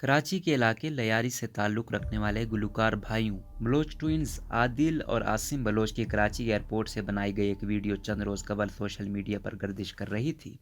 कराची के इलाके लयारी से ताल्लुक़ रखने वाले गुलकार भाइयों बलोच ट्विंस आदिल और आसिम बलोच की कराची एयरपोर्ट से बनाई गई एक वीडियो चंद रोज़ कबल सोशल मीडिया पर गर्दिश कर रही थी।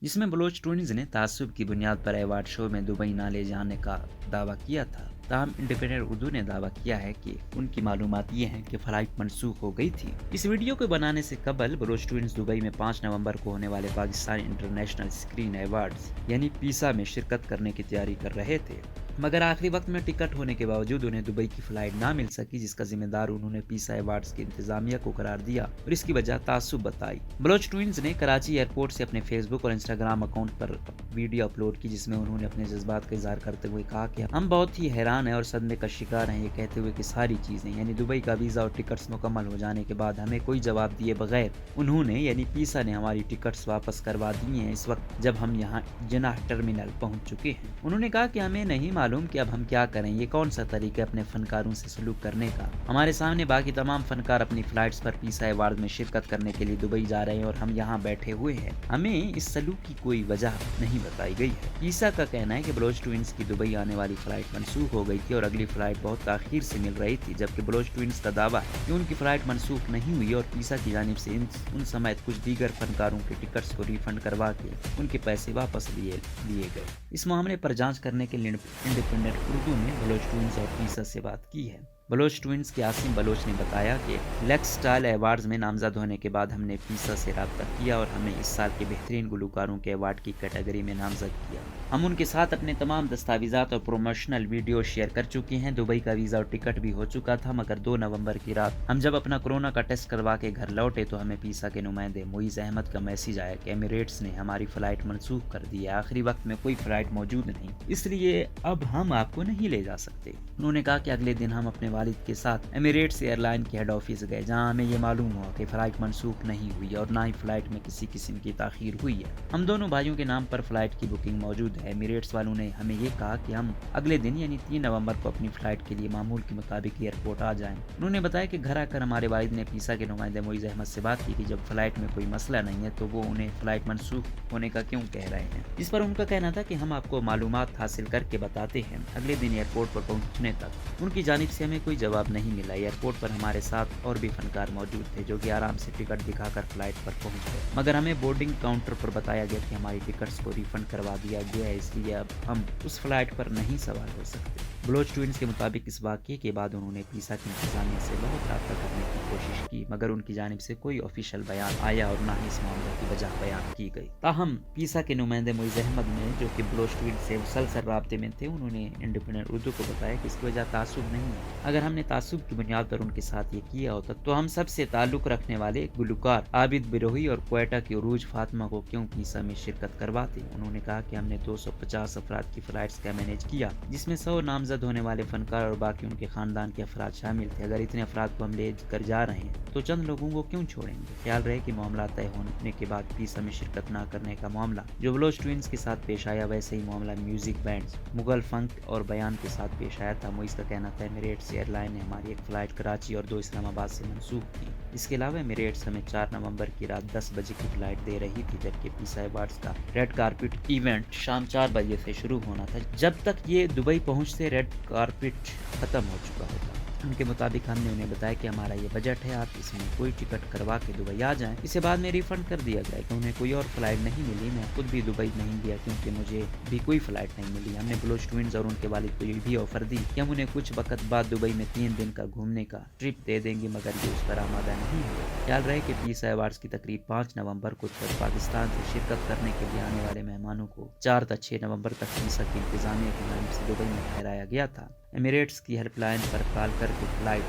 जिसमें बलोच ट्विंस ने तासुब की बुनियाद पर अवार्ड शो में दुबई ना ले जाने का दावा किया था। ताहम इंडिपेंडेंट उर्दू ने दावा किया है कि उनकी मालूमात ये हैं कि फ्लाइट मनसूख हो गई थी। इस वीडियो को बनाने से कबल बलोच ट्विंस दुबई में 5 नवंबर को होने वाले पाकिस्तान इंटरनेशनल स्क्रीन अवार्ड्स यानी पीसा में शिरकत करने की तैयारी कर रहे थे, मगर आखिरी वक्त में टिकट होने के बावजूद उन्हें दुबई की फ्लाइट ना मिल सकी, जिसका जिम्मेदार उन्होंने पीसा अवार्ड्स की इंतजामिया को करार दिया और इसकी वजह तासुब बताई। बलोच ट्विंस ने कराची एयरपोर्ट से अपने फेसबुक और इंस्टाग्राम अकाउंट पर वीडियो अपलोड की, जिसमें उन्होंने अपने जज्बात का इजहार करते हुए कहा कि हम बहुत ही हैरान हैं और सदमे का शिकार हैं, ये कहते हुए कि सारी चीजें यानी दुबई का वीजा और टिकट्स मुकम्मल हो जाने के बाद हमें कोई जवाब दिए बगैर उन्होंने यानी पीसा ने हमारी टिकट्स वापस करवा दी हैं इस वक्त जब हम यहाँ जनाह टर्मिनल पहुंच चुके हैं। उन्होंने कहा कि हमें नहीं मालूम कि अब हम क्या करें, ये कौन सा तरीका अपने फनकारों से सलूक करने का। हमारे सामने बाकी तमाम फनकार अपनी फ्लाइट्स पर पीसा अवार्ड में शिरकत करने के लिए दुबई जा रहे हैं और हम यहाँ बैठे हुए हैं। हमें इस सलूक की कोई वजह नहीं बताई गई है। पीसा का कहना है कि बलोच ट्विंस की दुबई आने वाली फ्लाइट मनसूख हो गई थी और अगली फ्लाइट बहुत ताखीर से मिल रही थी, जबकि बलोच ट्विंस का दावा है कि उनकी फ्लाइट मनसूख नहीं हुई और पीसा की जानिब से उन समेत कुछ दीगर फनकारों के टिकट्स को रिफंड करवा के उनके पैसे वापस लिए गए। इस मामले पर जांच करने के लिए इंडिपेंडेंट उर्दू ने बलोच ट्विंस और पीसा से बात की है। बलोच ट्विंस के आसिम बलोच ने बताया कि लेक्स स्टाइल अवार्ड्स में नामजद होने के बाद हमने पीसा से रब्ता किया और हमें इस साल के बेहतरीन गुलकारों के अवार्ड की कैटेगरी में नामजद किया। हम उनके साथ अपने तमाम दस्तावेजात और प्रमोशनल वीडियो शेयर कर चुके हैं। दुबई का वीज़ा और टिकट भी हो चुका था, मगर 2 नवंबर की रात हम जब अपना कोरोना का टेस्ट करवा के घर लौटे तो हमें पीसा के नुमाइंदे मुइज़ अहमद का मैसेज आया कि एमिरेट्स ने हमारी फ़्लाइट मनसूख कर दी है। आखिरी वक्त में कोई फ़्लाइट मौजूद नहीं, इसलिए अब हम आपको नहीं ले जा सकते। उन्होंने कहा कि अगले दिन हम अपने वालिद के साथ एमिरेट्स एयरलाइन के हेड ऑफिस गए, जहां हमें ये मालूम हुआ कि फ़्लाइट मनसूख नहीं हुई और ना ही फ़्लाइट में किसी किस्म की ताख़ीर हुई है। हम दोनों भाइयों के नाम पर फ़्लाइट की बुकिंग मौजूद है। एमिरेट्स वालों ने हमें ये कहा कि हम अगले दिन यानी 3 नवंबर को अपनी फ़्लाइट के लिए मामूल के मुताबिक एयरपोर्ट आ जाएं। उन्होंने बताया कि घर आकर हमारे वालिद ने पीसा के नुमाइंदे मुइज़ अहमद से बात की कि जब फ़्लाइट में कोई मसला नहीं है तो वो उन्हें फ़्लाइट मनसूख होने का क्यों कह रहे हैं। इस पर उनका कहना था कि हम आपको मालूमात हासिल करके बताते हैं। अगले दिन एयरपोर्ट पर पहुंचने तक उनकी जानिब से हमें कोई जवाब नहीं मिला। एयरपोर्ट पर हमारे साथ और भी फनकार मौजूद थे जो कि आराम से टिकट दिखाकर फ्लाइट पर पहुंच गए, मगर हमें बोर्डिंग काउंटर पर बताया गया कि हमारी टिकट्स को रिफंड करवा दिया गया है, इसलिए अब हम उस फ्लाइट पर नहीं सवार हो सकते। बलोच ट्विंस के मुताबिक इस वाक़ये के बाद उन्होंने पीसा की इंतजामिया से बहुत रब्ता करने की कोशिश की, मगर उनकी जानिब से कोई ऑफिशियल बयान आया और ना ही इस मामले की वजह बयान की गई। ताहम पीसा के नुमाइंदे मुइज़ अहमद ने, जो कि बलोच ट्विंस से मुसलसल राब्ते में थे, उन्होंने इंडिपेंडेंट उर्दू को बताया कि इसकी वजह तासुब नहीं है। अगर हमने तासुब की बुनियाद पर उनके साथ ये किया होता तो हम सबसे ताल्लुक़ रखने वाले गुलकार आबिद बिरोही और क्वेटा की उरूज फातिमा को क्यों पीसा में शिरकत करवाते। उन्होंने कहा कि हमने 250 अफराद की फ़्लाइट्स का मैनेज किया, जिसमें 100 नामजद होने वाले फनकार और बाकी उनके खानदान के अफराद शामिल थे। अगर इतने अफराद को हम ले कर जा रहे हैं तो चंद लोगों को क्यों छोड़ेंगे। ख्याल रहे कि मामला तय होने के बाद पीसा में शिरकत न करने का मामला जो बलोच ट्विंस के साथ पेश आया, वैसे ही मामला म्यूजिक बैंड्स मुगल फंक और बयान के साथ पेश आया था। मुइज़ का कहना था एमिरेट्स एयरलाइन ने हमारी एक फ़्लाइट कराची और 2 इस्लामाबाद से मनसूख की। इसके अलावा एमिरेट्स हमें 4 नवंबर की रात 10 बजे की फ़्लाइट दे रही थी, जबकि पीसा अवार्ड्स का रेड कारपेट इवेंट शाम 4 बजे से शुरू होना था। जब तक ये दुबई पहुंचते रेड कारपेट खत्म हो चुका होता। उनके मुताबिक हमने उन्हें बताया कि हमारा ये बजट है, आप इसमें कोई टिकट करवा के दुबई आ जाएं, इसे बाद में रिफंड कर दिया जाए। कि उन्हें कोई और फ्लाइट नहीं मिली, मैं खुद भी दुबई नहीं गया क्योंकि मुझे भी कोई फ्लाइट नहीं मिली। हमने बलोच ट्विंस और उनके वालिद को ये भी ऑफर दी कि हम उन्हें कुछ वक्त बाद दुबई में 3 दिन का घूमने का ट्रिप दे देंगे, मगर ये उस पर आमादा नहीं हुआ। ख्याल रहे कि पीसा अवार्ड्स की तकरीब 5 नवंबर को पाकिस्तान से शिरकत करने के लिए आने वाले मेहमानों को 4 तक 6 नवंबर तक पीसा की इंतजामिया की जानिब से दुबई में ठहराया गया था। एमिरेट्स की हेल्पलाइन पर कॉल करके फ्लाइट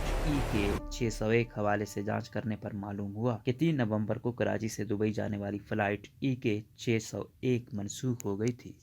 के 601 हवाले से जांच करने पर मालूम हुआ कि 3 नवंबर को कराची से दुबई जाने वाली फ्लाइट के 601 मनसूख हो गई थी।